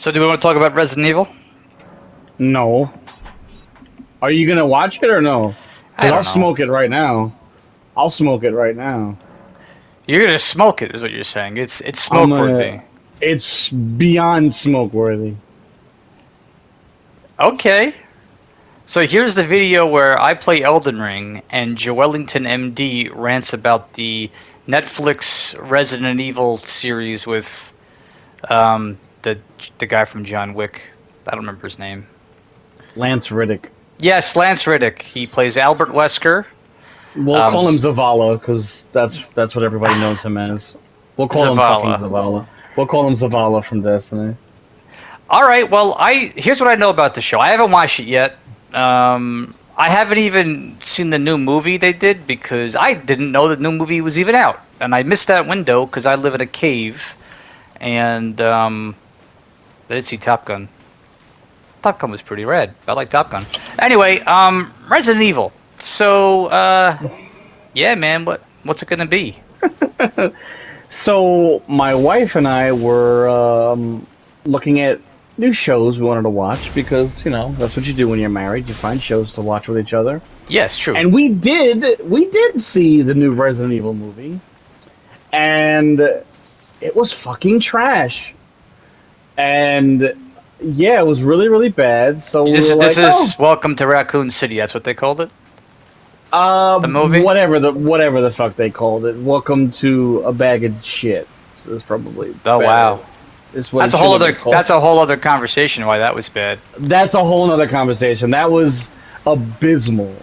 So do we want to talk about Resident Evil? No. Are you gonna watch it or no? I Because don't I'll know. smoke it right now. I'll smoke it right now. You're gonna smoke it, is what you're saying. It's I'm smoke worthy. gonna. It's beyond smoke worthy. Okay. So here's the video where I play Elden Ring and Joellington MD rants about the Netflix Resident Evil series with the guy from John Wick. I don't remember his name. Lance Riddick. Yes, Lance Riddick. He plays Albert Wesker. We'll call him Zavala because that's what everybody knows him as. We'll call him fucking Zavala. Zavala. We'll call him Zavala from Destiny. All right. Well, here's what I know about the show. I haven't watched it yet. I haven't even seen the new movie they did because I didn't know the new movie was even out, and I missed that window because I live in a cave, and I didn't see Top Gun. Top Gun was pretty rad. I like Top Gun. Anyway, Resident Evil. So, yeah, man, what's it gonna be? So my wife and I were looking at new shows we wanted to watch because that's what you do when you're married. You find shows to watch with each other. Yes, true. And we did see the new Resident Evil movie, and it was fucking trash. And yeah, it was really, really bad. So This is Welcome to Raccoon City. That's what they called it. The movie? Whatever the fuck they called it. Welcome to a bag of shit. So it's probably. Oh better. wow. That's a whole other conversation. Why that was bad. That's a whole other conversation. That was abysmal.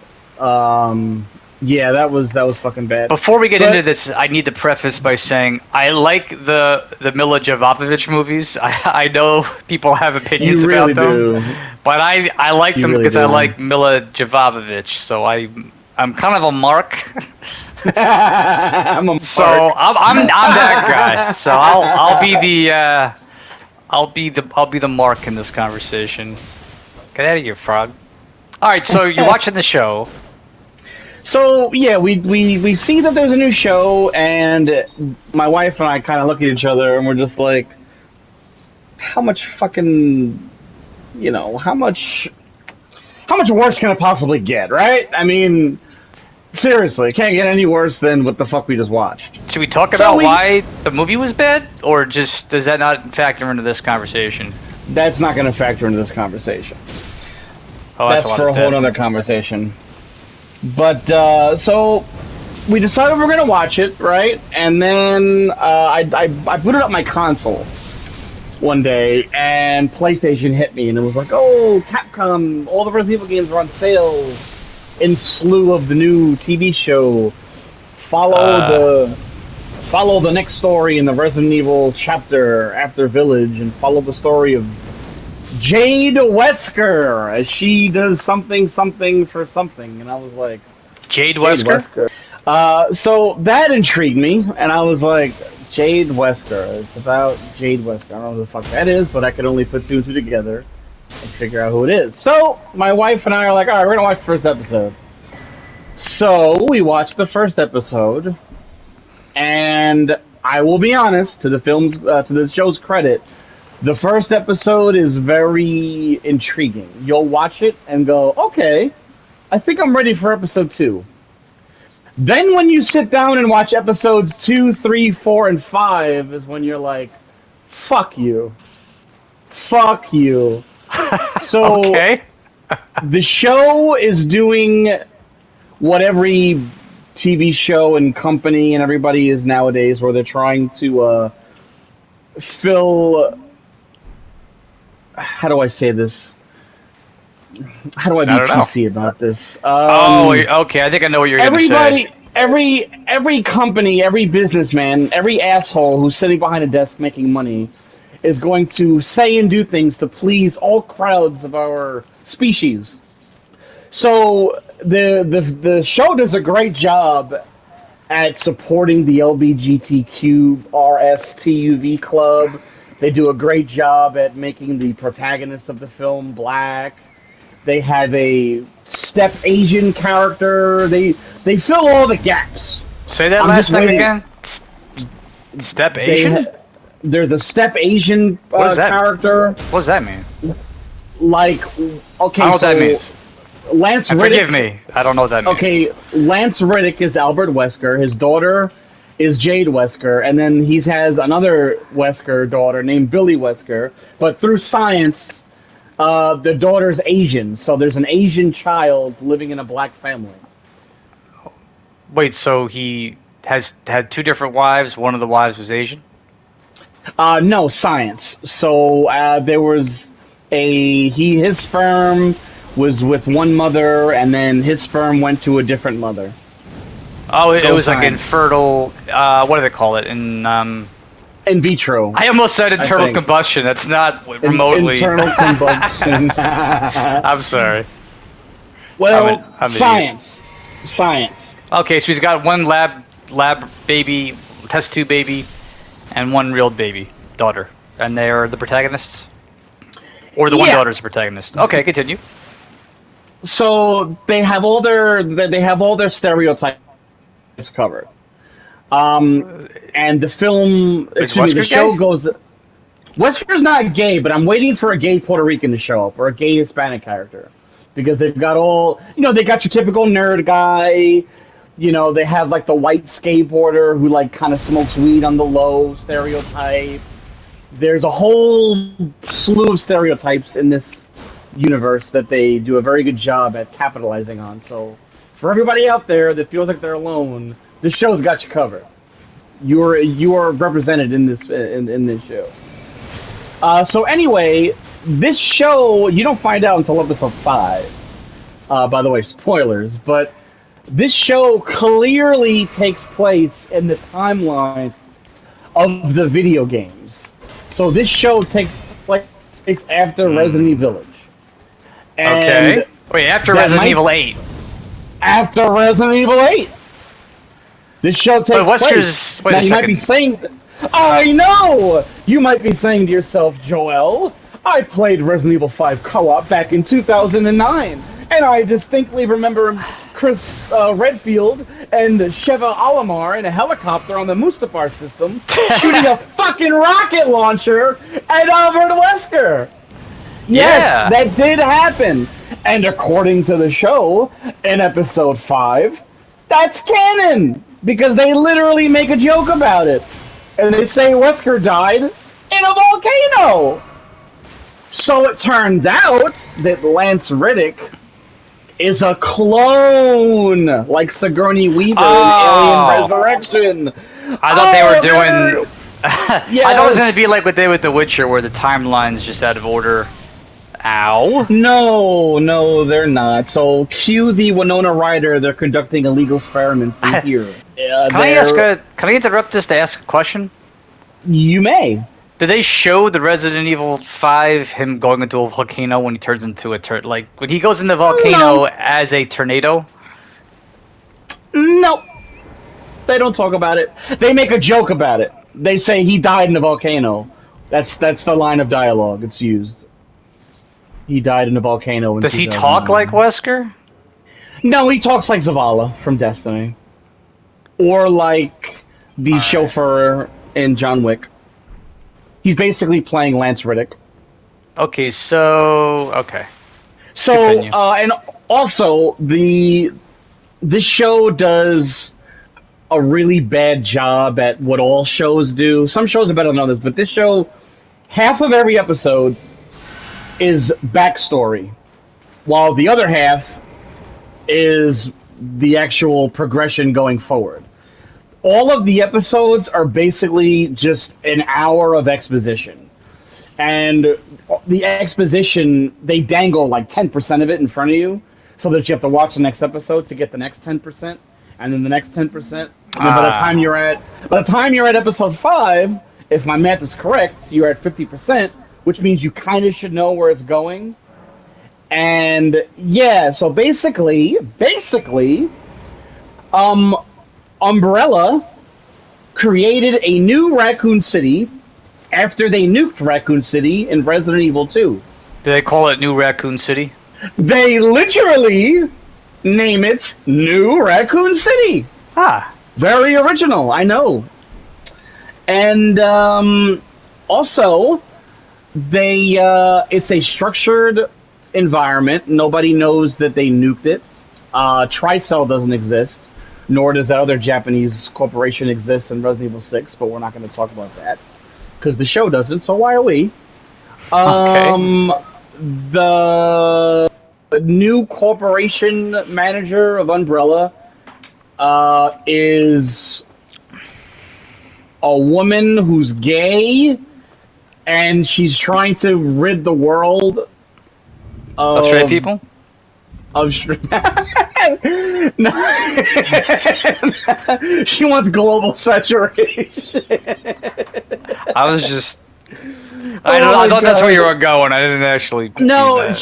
Yeah, that was fucking bad. Before we get into this, I need to preface by saying I like the Mila Jovovich movies. I know people have opinions about them, but I like them because I like Mila Jovovich. So I'm kind of a mark. I'm a mark. So I'm that guy. So I'll be the mark in this conversation. Get out of here, frog. All right, so you're watching the show. So yeah, we see that there's a new show, and my wife and I kind of look at each other, and we're just like, how much fucking, how much worse can it possibly get, right? I mean, seriously, it can't get any worse than what the fuck we just watched. Should we talk about why the movie was bad, or just does that not factor into this conversation? That's not going to factor into this conversation. Oh, that's for a whole other conversation. But so we decided we were going to watch it, right? And then I booted up my console one day, and PlayStation hit me, and it was like, oh, Capcom, all the Resident Evil games are on sale in slew of the new TV show. Follow the next story in the Resident Evil chapter after Village, and follow the story of Jade Wesker as she does something for something. And I was like, Jade Wesker? So that intrigued me, and I was like, Jade Wesker. It's about Jade Wesker. I don't know who the fuck that is, but I could only put two and two together and figure out who it is. So my wife and I are like, all right, we're gonna watch the first episode. So we watched the first episode, and I will be honest, to the show's credit, the first episode is very intriguing. You'll watch it and go, okay, I think I'm ready for episode 2. Then when you sit down and watch episodes 2, 3, 4, and 5 is when you're like, fuck you. Fuck you. So okay. The show is doing what every TV show and company and everybody is nowadays, where they're trying to fill... How do I say this? How do I be PC about this? Okay. I think I know what you're going to say. Every company, every businessman, every asshole who's sitting behind a desk making money is going to say and do things to please all crowds of our species. So the show does a great job at supporting the LGBTQ RSTUV club. They do a great job at making the protagonist of the film black. They have a step Asian character. They fill all the gaps. Say that last thing again. Step Asian? There's a step Asian What does that character. What does that mean? Like, okay, I don't know what that means. Lance And Riddick. forgive me, I don't know what that means. Okay, Lance Riddick is Albert Wesker. His daughter is Jade Wesker, and then he has another Wesker daughter named Billy Wesker. But through science, the daughter's Asian, so there's an Asian child living in a black family. Wait, so he has had two different wives. One of the wives was Asian. No, science. So there was his sperm was with one mother, and then his sperm went to a different mother. Oh, it Go was like science. infertile. What do they call it? In vitro. I almost said internal think. combustion. That's not remotely. Internal combustion. I'm sorry. Well, I'm an science. Science. Okay, so he's got one lab baby, test tube baby, and one real baby daughter, and they are the protagonists, or the one Yeah. daughter's the protagonist. Okay, continue. So they have all their stereotypes covered. And the film, Is excuse me, the Wesker show gay? goes. Wesker's not gay, but I'm waiting for a gay Puerto Rican to show up or a gay Hispanic character, because they've got all, they got your typical nerd guy. They have like the white skateboarder who like kind of smokes weed on the low stereotype. There's a whole slew of stereotypes in this universe that they do a very good job at capitalizing on. So for everybody out there that feels like they're alone, this show's got you covered. You are represented in this show. So anyway, this show you don't find out until episode 5. By the way, spoilers, but this show clearly takes place in the timeline of the video games. So this show takes place after Resident Evil Village. And Okay. Wait, after that Resident might- Evil 8. after Resident Evil 8. This show takes Wesker's- place. wait Now a you might be saying, I know! You might be saying to yourself, Joel, I played Resident Evil 5 co-op back in 2009, and I distinctly remember Chris Redfield and Sheva Alomar in a helicopter on the Mustafar system shooting a fucking rocket launcher at Albert Wesker. Yes, Yeah. that did happen. And according to the show, in episode 5, that's canon. Because they literally make a joke about it. And they say Wesker died in a volcano. So it turns out that Lance Riddick is a clone, like Sigourney Weaver in Alien Resurrection. I thought they were Oh, doing. Yes. I thought it was going to be like what they did with The Witcher, where the timeline's just out of order. Ow. No, they're not. So cue the Winona Ryder. They're conducting illegal experiments in here. Can I interrupt this to ask a question? You may. Did they show the Resident Evil 5 him going into a volcano when he turns into a like when he goes in the volcano No. as a tornado? Nope. They don't talk about it. They make a joke about it. They say he died in a volcano. That's the line of dialogue it's used. He died in a volcano. In Does he talk 2009. like Wesker? No, he talks like Zavala from Destiny. Or like the Alright. chauffeur in John Wick. He's basically playing Lance Riddick. Okay, so okay. So, Continue. and also this show does a really bad job at what all shows do. Some shows are better than others, but this show, half of every episode is backstory, while the other half is the actual progression going forward. All of the episodes are basically just an hour of exposition. And the exposition, they dangle like 10% of it in front of you, so that you have to watch the next episode to get the next 10%, and then the next 10%. And then by the time you're at episode 5, if my math is correct, you're at 50%, which means you kind of should know where it's going. And yeah, so basically, Umbrella created a new Raccoon City after they nuked Raccoon City in Resident Evil 2. Do they call it New Raccoon City? They literally name it New Raccoon City. Ah. Very original, I know. And Also, it's a structured environment. Nobody knows that they nuked it. Tricell doesn't exist, nor does that other Japanese corporation exist in Resident Evil 6, but we're not going to talk about that because the show doesn't, so why are we? Okay. The new corporation manager of Umbrella is a woman who's gay, and she's trying to rid the world Of straight of people? of no. She wants global saturation. I was just. I Oh don't. I my thought that's where God. you were going. I didn't actually mean No, that.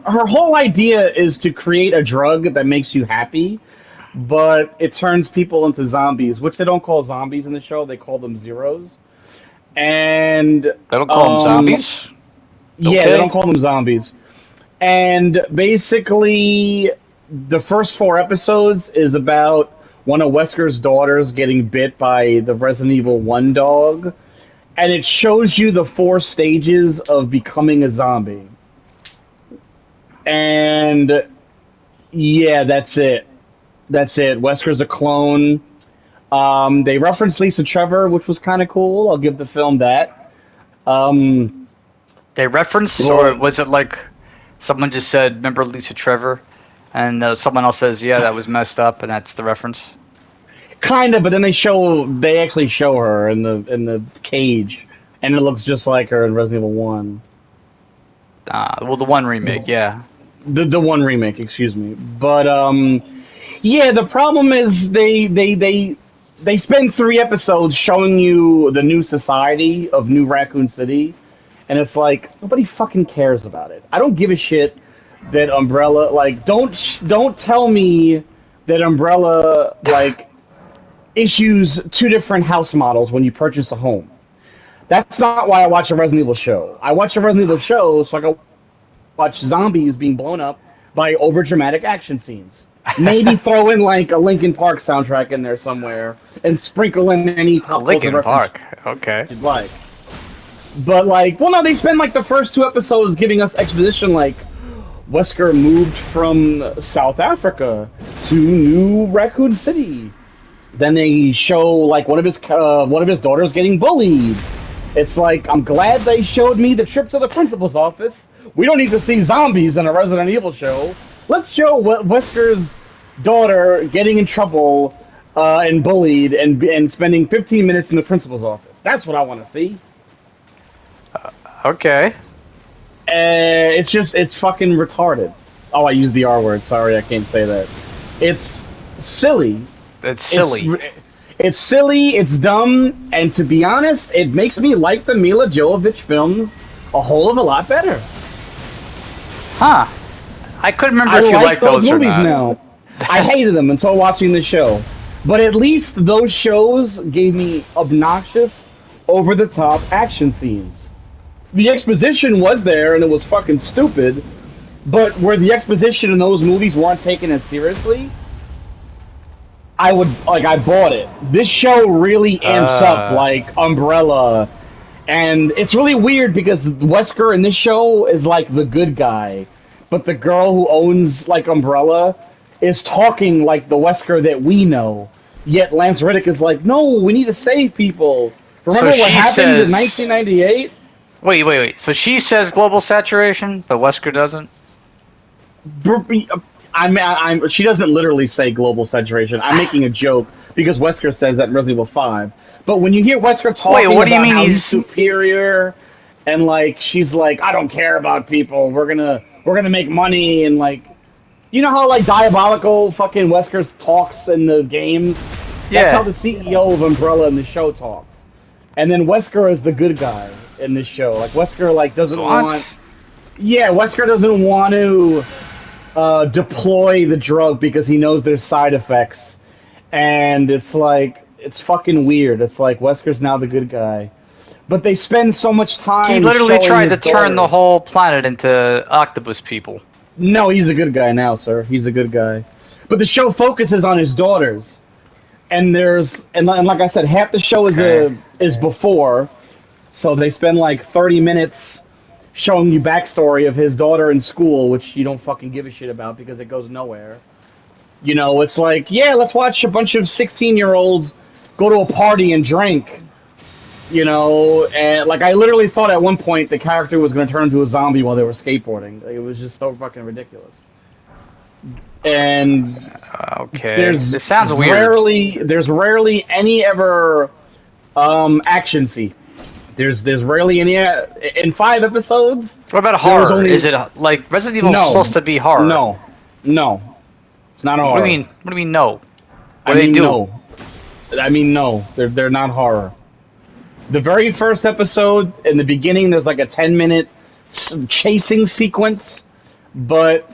her whole idea is to create a drug that makes you happy, but it turns people into zombies, which they don't call zombies in the show. They call them zeros. And They don't call them um, zombies. yeah, they don't Okay. call them zombies. And basically, the first 4 episodes is about one of Wesker's daughters getting bit by the Resident Evil 1 dog. And it shows you the 4 stages of becoming a zombie. And yeah, that's it. That's it. Wesker's a clone. They referenced Lisa Trevor, which was kind of cool. I'll give the film that. Um, They reference, or well, was it like someone just said, "Remember Lisa Trevor," and someone else says, "Yeah, that was messed up," and that's the reference. kind of, but then they actually show her in the cage, and it looks just like her in Resident Evil 1. Well, the one remake, yeah. The one remake, excuse me. But yeah, the problem is they spend 3 episodes showing you the new society of New Raccoon City, and it's like nobody fucking cares about it. I don't give a shit that Umbrella like don't tell me that Umbrella like issues 2 different house models when you purchase a home. That's not why I watch a Resident Evil show. I watch a Resident Evil show so I can watch zombies being blown up by overdramatic action scenes. Maybe throw in like a Linkin Park soundtrack in there somewhere and sprinkle in any pop culture Lincoln reference Park. Okay. you'd like. But like, well, no, they spend like the first 2 episodes giving us exposition like Wesker moved from South Africa to New Raccoon City. Then they show like one of his daughters getting bullied. It's like I'm glad they showed me the trip to the principal's office. We don't need to see zombies in a Resident Evil show. Let's show Wesker's daughter getting in trouble and bullied and spending 15 minutes in the principal's office. That's what I want to see. Okay. It's fucking retarded. Oh, I used the R word. Sorry, I can't say that. It's silly. It's silly. It's silly, it's dumb, and to be honest, it makes me like the Mila Jovovich films a whole of a lot better. Huh. I couldn't remember I if you like liked those those or movies not. now. I hated them until watching the show. But at least those shows gave me obnoxious, over-the-top action scenes. The exposition was there, and it was fucking stupid, but where the exposition in those movies weren't taken as seriously, I bought it. This show really amps up like Umbrella, and it's really weird because Wesker in this show is like the good guy, but the girl who owns like Umbrella is talking like the Wesker that we know. Yet Lance Reddick is like, no, we need to save people. So Remember what she happened in says. 1998? Wait. So she says global saturation, but Wesker doesn't? She doesn't literally say global saturation. I'm making a joke because Wesker says that in Resident Evil 5. But when you hear Wesker Wait, talking what do you about mean how he's he's. superior and like she's like, I don't care about people. We're gonna make money and like you know how like diabolical fucking Wesker talks in the games? That's how Yeah. the CEO of Umbrella in the show talks. And then Wesker is the good guy in this show. Like Wesker like doesn't What? want Wesker doesn't want to deploy the drug because he knows there's side effects, and it's like it's fucking weird. It's like Wesker's now the good guy, but they spend so much He time literally showing tried his to turn the daughters. whole planet into octopus people. No, he's a good guy now, sir. He's a good guy, but the show focuses on his daughters, and like I said, half the show is Okay. is before. So they spend like 30 minutes showing you backstory of his daughter in school, which you don't fucking give a shit about because it goes nowhere. You know, it's like, yeah, let's watch a bunch of 16-year-olds go to a party and drink. You know, and like I literally thought at one point the character was going to turn into a zombie while they were skateboarding. It was just so fucking ridiculous. And okay, it sounds weird. There's rarely any ever action scene. There's rarely any in 5 episodes. What about horror? Only... Is it like Resident Evil supposed to be horror? No, it's not horror. What do you mean no? What do they do? No. I mean no. They're not horror. The very first episode, in the beginning, there's like a 10-minute chasing sequence, but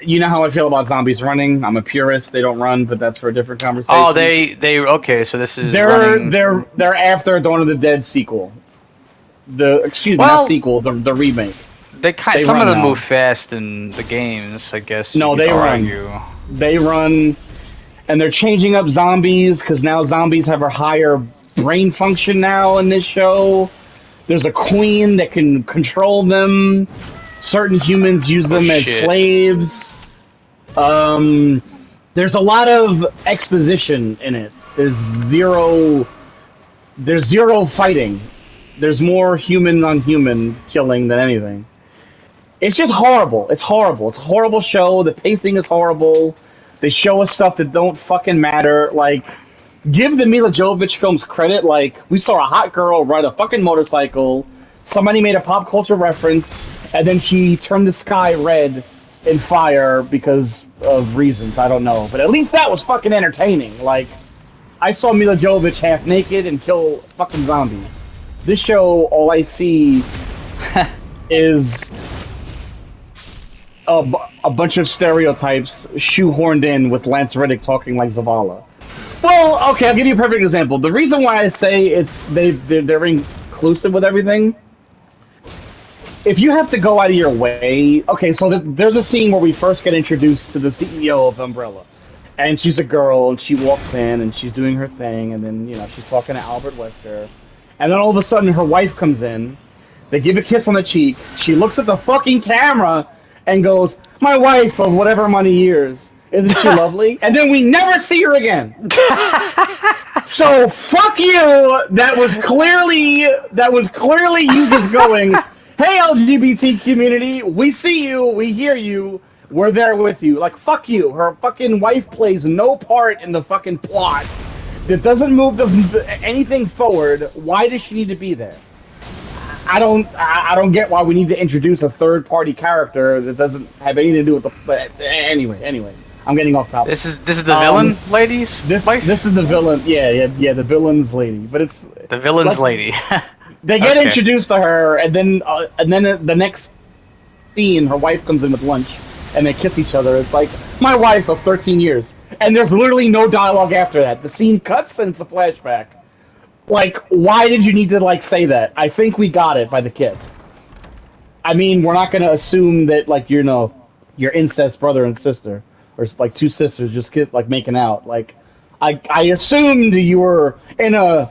you know how I feel about zombies running. I'm a purist. They don't run, but that's for a different conversation. Oh, they okay. So this is they're after Dawn of the Dead sequel. Not sequel, the remake. Some of them move fast in the games, I guess. No, they run. They run, and they're changing up zombies because now zombies have a higher brain function now in this show. There's a queen that can control them. Certain humans use them as slaves. There's a lot of exposition in it. There's zero fighting. There's more human on human killing than anything. It's just horrible. It's horrible. It's a horrible show. The pacing is horrible. They show us stuff that don't fucking matter. Like, give the Mila Jovovich films credit. Like, we saw a hot girl ride a fucking motorcycle. Somebody made a pop culture reference, and then she turned the sky red in fire because of reasons. I don't know. But at least that was fucking entertaining. Like, I saw Mila Jovovich half naked and kill fucking zombies. This show, all I see is a bunch of stereotypes shoehorned in with Lance Reddick talking like Zavala. Well, okay, I'll give you a perfect example. The reason why I say they're inclusive with everything, if you have to go out of your way... Okay, so there's a scene where we first get introduced to the CEO of Umbrella. And she's a girl, and she walks in, and she's doing her thing, and then, you know, she's talking to Albert Wesker. And then all of a sudden, her wife comes in, they give a kiss on the cheek, she looks at the fucking camera, and goes, "My wife of whatever many years. Isn't she lovely?" And then we never see her again. So, fuck you! That was clearly you just going... Hey, LGBT community, we see you, we hear you, we're there with you. Like, fuck you. Her fucking wife plays no part in the fucking plot. That doesn't move anything forward. Why does she need to be there? I don't get why we need to introduce a third-party character that doesn't have anything to do with the... But anyway, I'm getting off topic. This is the villain ladies? This is the villain, yeah, the villain's lady. But it's... The villain's lady. They get introduced to her, and then the next scene, her wife comes in with lunch, and they kiss each other. It's like, my wife of 13 years. And there's literally no dialogue after that. The scene cuts, and it's a flashback. Like, why did you need to, like, say that? I think we got it by the kiss. I mean, we're not going to assume that, like, you know, your incest brother and sister, or, like, two sisters just making out. Like, I assumed you were in a...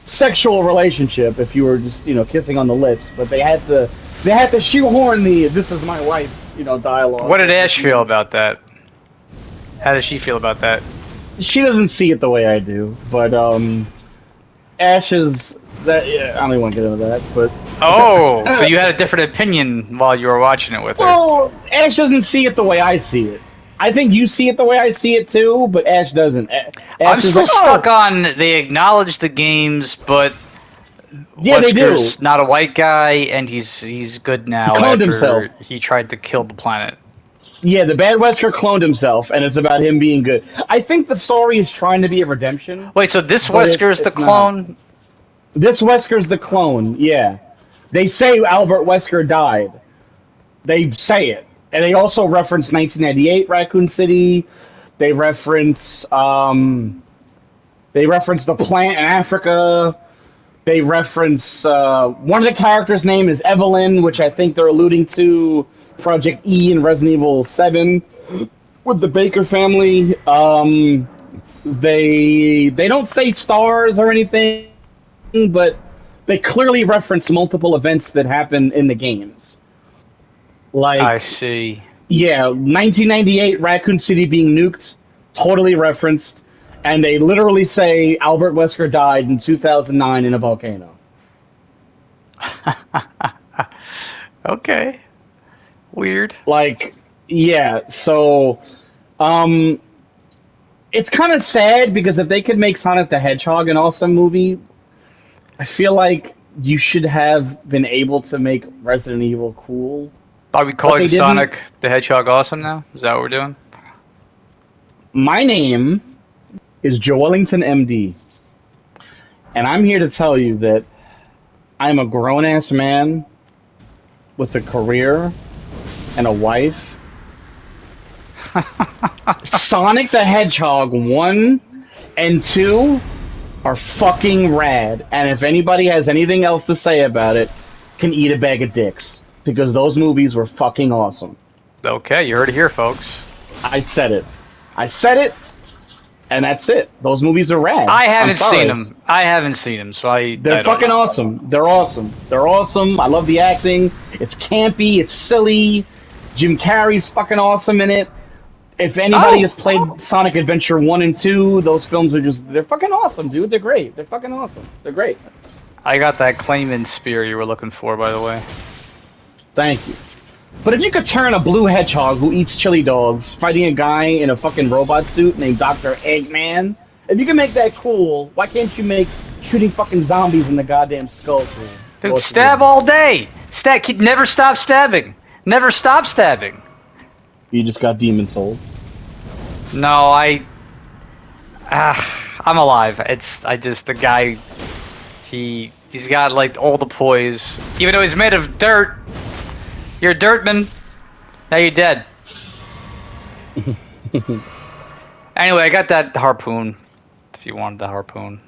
sexual relationship if you were just, you know, kissing on the lips, but they had to shoehorn the "this is my wife," you know, dialogue. What did Ash feel about that? How does she feel about that? She doesn't see it the way I do, but Ash is that. Yeah, I don't even want to get into that, but so you had a different opinion while you were watching it with her. Well, Ash doesn't see it the way I see it. I think you see it the way I see it too, but Ash doesn't. I'm still stuck on they acknowledge the games, but yeah, they do. Not a white guy, and he's good now. He cloned himself. He tried to kill the planet. Yeah, the bad Wesker cloned himself, and it's about him being good. I think the story is trying to be a redemption. Wait, so this Wesker's the clone? Not. This Wesker's the clone, yeah. They say Albert Wesker died. They say it. And they also reference 1998 Raccoon City. They reference the plant in Africa. They reference one of the characters' name is Evelyn, which I think they're alluding to Project E in Resident Evil 7 with the Baker family. They don't say stars or anything. but they clearly reference multiple events that happen in the games. I Like, see. yeah, 1998 Raccoon City being nuked, totally referenced, and they literally say Albert Wesker died in 2009 in a volcano. Okay. Weird. Like, yeah, so um it's kind of sad because if they could make Sonic the Hedgehog an awesome movie, I feel like you should have been able to make Resident Evil cool, Are we but calling they didn't. Sonic the Hedgehog awesome now? Is that what we're doing? My name is Joe Wellington MD, and I'm here to tell you that I'm a grown ass man with a career and a wife. Sonic the Hedgehog 1 and 2 are fucking rad, and if anybody has anything else to say about it, can eat a bag of dicks. Because those movies were fucking awesome. Okay, you heard it here, folks. I said it. I said it, and that's it. Those movies are rad. I I'm haven't sorry. seen them. I haven't seen them, so I They're don't fucking know. awesome. They're awesome. They're awesome. I love the acting. It's campy. It's silly. Jim Carrey's fucking awesome in it. If anybody Oh! has played Sonic Adventure 1 and 2, those films are just, they're fucking awesome, dude. They're great. They're fucking awesome. They're great. I got that Clayman spear you were looking for, by the way. Thank you. But if you could turn a blue hedgehog who eats chili dogs fighting a guy in a fucking robot suit named Dr. Eggman, if you can make that cool, why can't you make shooting fucking zombies in the goddamn skull cool? Dude, stab all day! Never stop stabbing! Never stop stabbing! You just got demon soul. No, I'm alive. The guy, he's got, like, all the poise. Even though he's made of dirt. You're a dirtman. Now you're dead. Anyway, I got that harpoon. If you wanted the harpoon.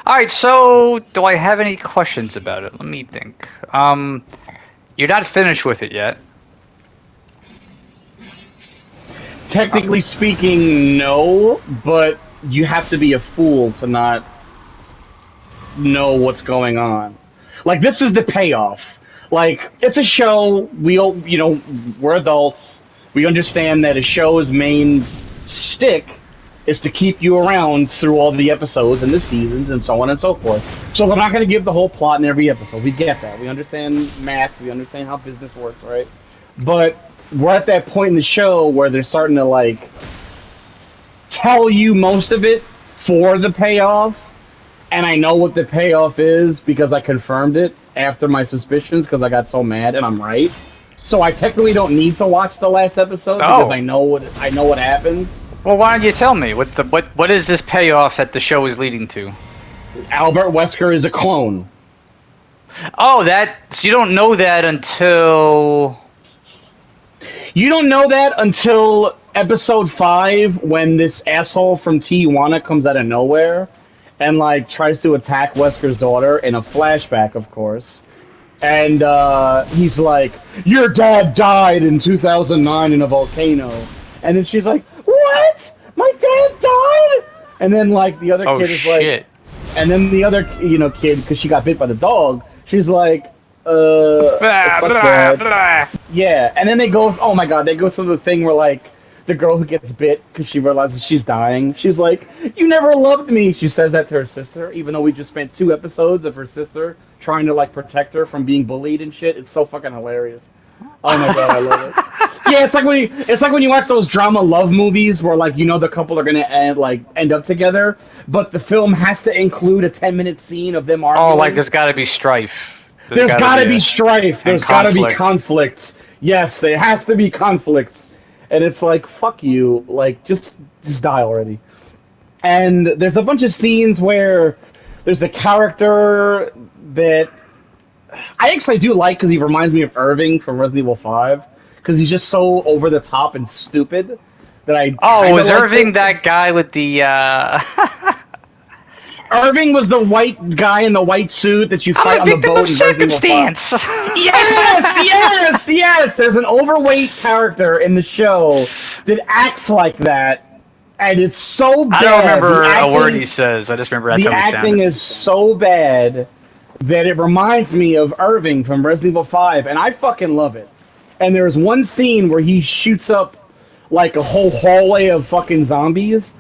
Alright, so, do I have any questions about it? Let me think. You're not finished with it yet. Technically speaking, no, but you have to be a fool to not know what's going on. Like, this is the payoff. Like, it's a show, we're adults, we understand that a show's main shtick is to keep you around through all the episodes and the seasons and so on and so forth. So they're not going to give the whole plot in every episode. We get that. We understand math. We understand how business works, right? But we're at that point in the show where they're starting to, like, tell you most of it for the payoff. And I know what the payoff is because I confirmed it after my suspicions because I got so mad, and I'm right. So I technically don't need to watch the last episode because I know what happens. Well, why don't you tell me what is this payoff that the show is leading to? Albert Wesker is a clone. Oh, so you don't know that until You don't know that until episode 5 when this asshole from Tijuana comes out of nowhere and, like, tries to attack Wesker's daughter in a flashback, of course. And he's like, your dad died in 2009 in a volcano. And then she's like, what? My dad died? And then, like, the other kid is shit. like... And then the other, kid, because she got bit by the dog, she's like, blah, fuck blah, that. blah. Yeah, and then they go, oh my god, they go through the thing where, like, the girl who gets bit because she realizes she's dying, she's like, you never loved me. She says that to her sister, even though we just spent 2 episodes of her sister trying to, like, protect her from being bullied and shit. It's so fucking hilarious. Oh my god, I love it. Yeah, it's like when you watch those drama love movies where, like, the couple are gonna end up together, but the film has to include a 10-minute scene of them arguing. Oh, like there's got to be strife. There's gotta be strife. There's gotta be conflict. conflict. Yes, there has to be conflict. And it's like, fuck you. Like, just die already. And there's a bunch of scenes where there's a character that I actually do like because he reminds me of Irving from Resident Evil 5. Because he's just so over the top and stupid that I. Oh, was Irving that guy with the? Irving was the white guy in the white suit that you fight on the boat in Resident Evil 5. Yes! There's an overweight character in the show that acts like that, and it's so bad. I don't remember the a word acting, he says. I just remember that's the how he acting sounded. is so bad that it reminds me of Irving from Resident Evil 5, and I fucking love it. And there's one scene where he shoots up like a whole hallway of fucking zombies,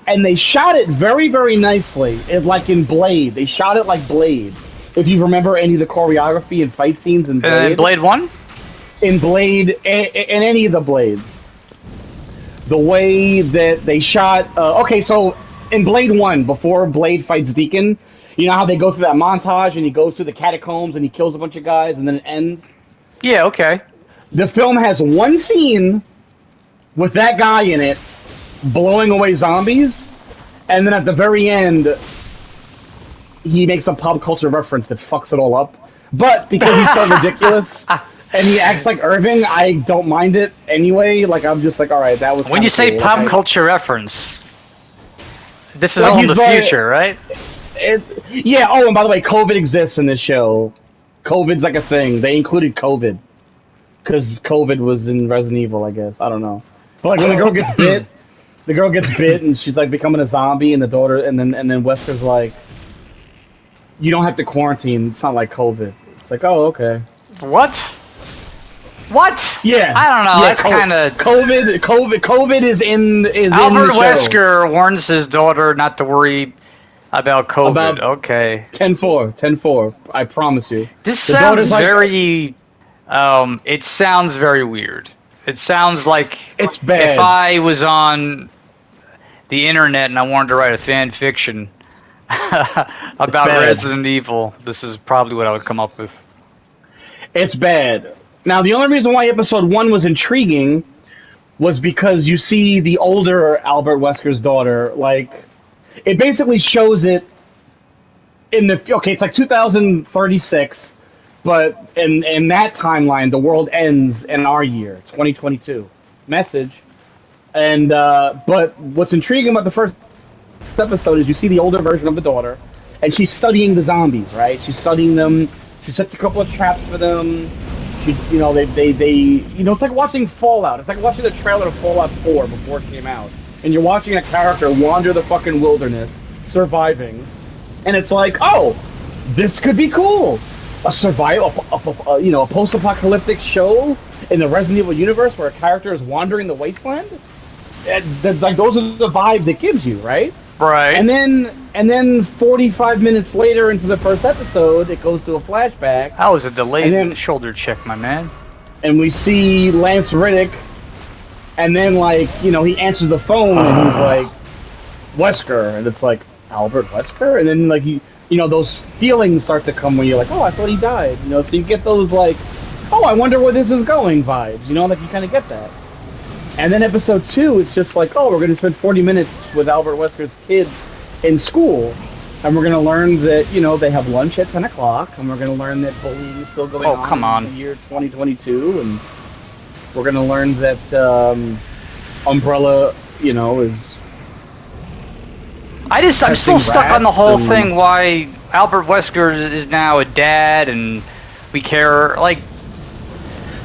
and they shot it very, very nicely. Like in Blade, they shot it like Blade. If you remember any of the choreography and fight scenes in Blade, Blade 1? in Blade, in any of the Blades, the way that they shot. Okay, so in Blade 1, before Blade fights Deacon, you know how they go through that montage and he goes through the catacombs and he kills a bunch of guys and then it ends? Yeah, okay. The film has one scene with that guy in it blowing away zombies, and then at the very end, he makes a pop culture reference that fucks it all up. But because he's so ridiculous and he acts like Irving, I don't mind it anyway. Like, I'm just like, all right, that was. When you say cool. pop culture reference, this is Like all in he's the like- future, right? Yeah. Oh, and by the way, COVID exists in this show. COVID's like a thing. They included COVID because COVID was in Resident Evil, I guess. I don't know. But like when the girl gets bit, and she's like becoming a zombie, and the daughter, and then Wesker's like, you don't have to quarantine. It's not like COVID. It's like, oh, okay. What? What? Yeah. I don't know. Yeah, That's kind of. COVID is in Albert in the show. Wesker warns his daughter not to worry about COVID. About- Okay. 10-4. I promise you. This The sounds daughter's like- very. It sounds very weird. It sounds like It's bad. if I was on the internet and I wanted to write a fan fiction about bad. Resident Evil, this is probably what I would come up with. It's bad. Now, the only reason why episode 1 was intriguing was because you see the older Albert Wesker's daughter. Like, it basically shows it in the. Okay, it's like 2036, but in that timeline, the world ends in our year, 2022. Message. And, but what's intriguing about the first episode is you see the older version of the daughter, and she's studying the zombies, right? She's studying them. She sets a couple of traps for them. You know, they it's like watching Fallout. It's like watching the trailer of Fallout 4 before it came out. And you're watching a character wander the fucking wilderness, surviving. And it's like, oh, this could be cool. A post-apocalyptic show in the Resident Evil universe where a character is wandering the wasteland. Like, those are the vibes it gives you, right? Right. And then 45 minutes later into the first episode, it goes to a flashback. That was a delayed And then- shoulder check, my man. And we see Lance Riddick, and then, like, you know, he answers the phone, and he's like, Wesker, and it's like, Albert Wesker? And then, like, those feelings start to come when you're like, oh, I thought he died, you know, so you get those, like, oh, I wonder where this is going vibes, you know, like, you kind of get that. And then episode 2 is just like, oh, we're going to spend 40 minutes with Albert Wesker's kid in school, and we're going to learn that, you know, they have lunch at 10 o'clock, and we're going to learn that bullying is still going on come on. in the year 2022, and we're going to learn that Umbrella, you know, is... I'm still testing stuck on the rats whole and- thing why Albert Wesker is now a dad and we care, like,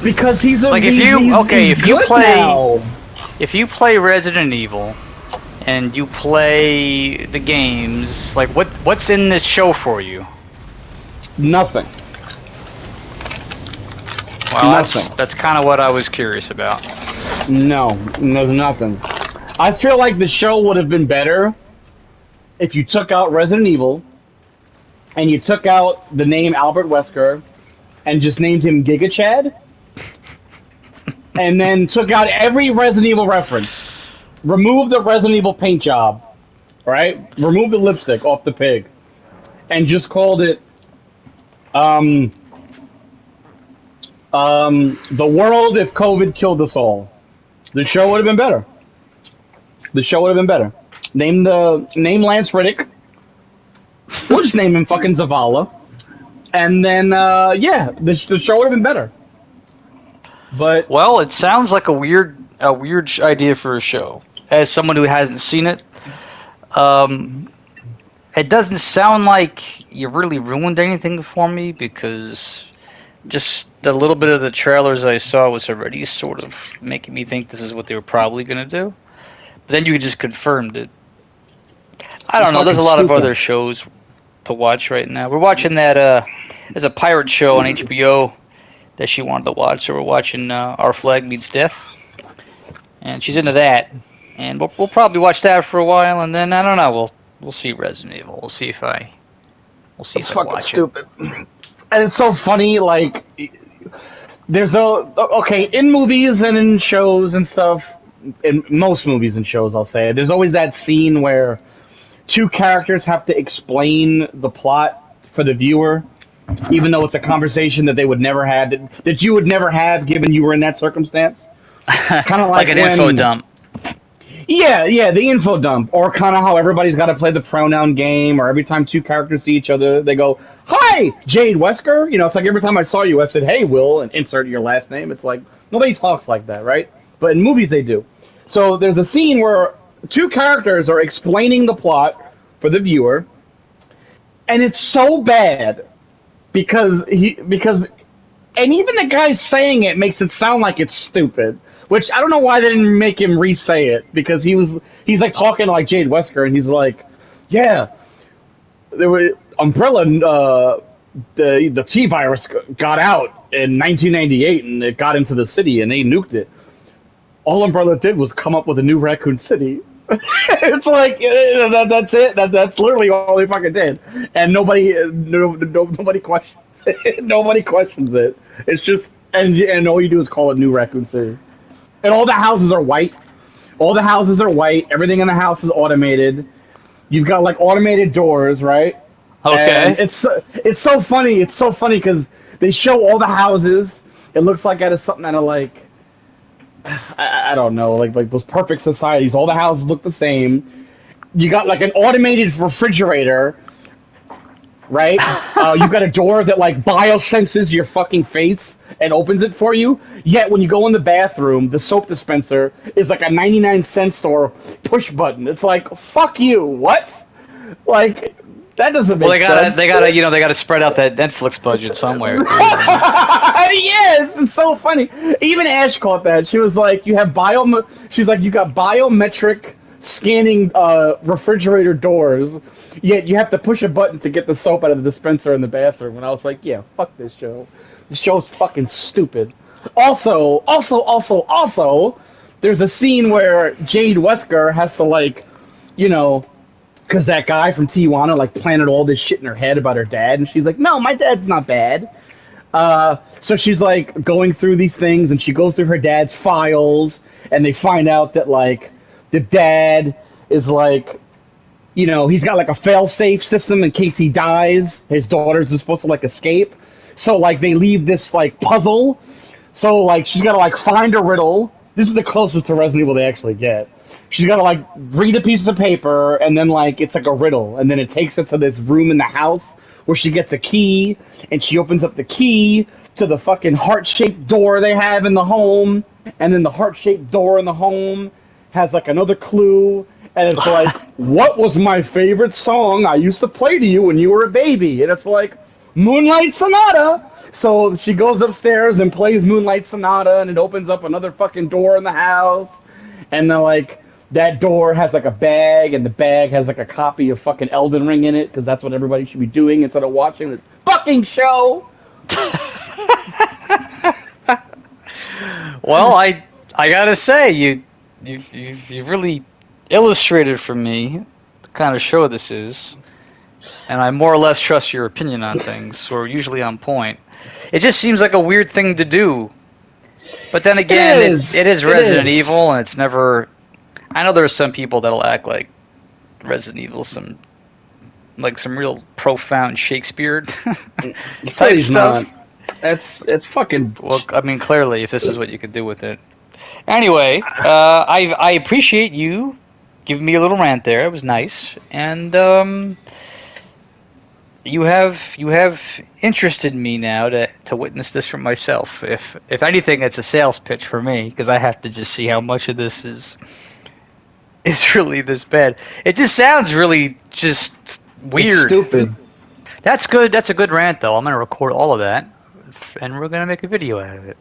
Because he's a... Like, if he's- you- he's- okay, he's if you good play- now. if you play Resident Evil and you play the games, like, what's in this show for you? Nothing. Well, Nothing. that's kind of what I was curious about. No, there's nothing. I feel like the show would have been better if you took out Resident Evil and you took out the name Albert Wesker and just named him Giga Chad and then took out every Resident Evil reference. Remove the Resident Evil paint job, right? Remove the lipstick off the pig and just called it The World If COVID Killed Us All. The show would have been better. Name Lance Riddick. We'll just name him fucking Zavala. And then, the show would have been better. But Well, it sounds like a weird idea for a show. As someone who hasn't seen it, it doesn't sound like you really ruined anything for me because just the little bit of the trailers I saw was already sort of making me think this is what they were probably going to do. Then you just confirmed it. I It's don't know. There's fucking a lot of stupid. other shows to watch right now. We're watching that. There's a pirate show on HBO that she wanted to watch, so we're watching Our Flag Means Death, and she's into that. And we'll probably watch that for a while, and then I don't know. We'll see Resident Evil. We'll see It's if I fucking watch it. stupid. And it's so funny, like, there's a, okay, in movies and in shows and stuff, in most movies and shows, I'll say, there's always that scene where two characters have to explain the plot for the viewer, even though it's a conversation that they would never have, that you would never have given you were in that circumstance. Kind of Like like an info when, dump. yeah, the info dump, or kind of how everybody's got to play the pronoun game, or every time two characters see each other, they go, "Hi, Jade Wesker." You know, it's like every time I saw you, I said, "Hey, Will," and insert your last name. It's like nobody talks like that, right? But in movies, they do. So there's a scene where two characters are explaining the plot for the viewer, and it's so bad because and even the guy saying it makes it sound like it's stupid. Which I don't know why they didn't make him re-say it, because he's like talking like Jade Wesker, and he's like, yeah, there were Umbrella, the T virus got out in 1998 and it got into the city and they nuked it. All Umbrella did was come up with a new Raccoon City. It's like that's it. That's literally all they fucking did, and nobody questions it. Nobody questions it. It's just and all you do is call it New Raccoon City. And all the houses are white. All the houses are white. Everything in the house is automated. You've got like automated doors, right? And Okay. it's so funny. It's so funny because they show all the houses. It looks like out of something out of like I don't know, like those perfect societies. All the houses look the same. You got like an automated refrigerator, right? You've got a door that like biosenses your fucking face and opens it for you. Yet when you go in the bathroom, the soap dispenser is like a 99-cent store push button. It's like, fuck you. What? Like, that doesn't Well, make sense. they gotta spread out that Netflix budget somewhere, dude. I mean, Yes, it's so funny. Even Ash caught that. She was like, "You have She's like, "You got biometric scanning refrigerator doors, yet you have to push a button to get the soap out of the dispenser in the bathroom." And I was like, "Yeah, fuck this show. This show's fucking stupid." Also, there's a scene where Jade Wesker has to like, you know, because that guy from Tijuana like planted all this shit in her head about her dad, and she's like, "No, my dad's not bad." So she's like going through these things, and she goes through her dad's files, and they find out that like the dad is like, he's got like a fail-safe system in case he dies. His daughters are supposed to like escape, so like they leave this like puzzle. So like she's got to like find a riddle. This is the closest to Resident Evil they actually get. She's got to like read a piece of paper, and then like it's like a riddle, and then it takes her to this room in the house where she gets a key, and she opens up the key to the fucking heart-shaped door they have in the home, and then the heart-shaped door in the home has like another clue, and it's like, what was my favorite song I used to play to you when you were a baby? And it's like, Moonlight Sonata. So she goes upstairs and plays Moonlight Sonata, and it opens up another fucking door in the house. And then, like, that door has, like, a bag, and the bag has, like, a copy of fucking Elden Ring in it, because that's what everybody should be doing instead of watching this fucking show. well, I gotta say, you really illustrated for me the kind of show this is, and I more or less trust your opinion on things. We're usually on point. It just seems like a weird thing to do, but then It again, it is. is It Resident is. Evil, and it's never. I know there are some people that'll act like Resident Evil some real profound Shakespeare type Please stuff. not. It's fucking. Well, I mean, clearly, if this is what you could do with it. Anyway, I appreciate you giving me a little rant there. It was nice, and you have interested me now to witness this for myself. If anything, it's a sales pitch for me because I have to just see how much of this is really this bad. It just sounds really just It's weird. stupid. That's good. That's a good rant, though. I'm gonna record all of that, and we're gonna make a video out of it.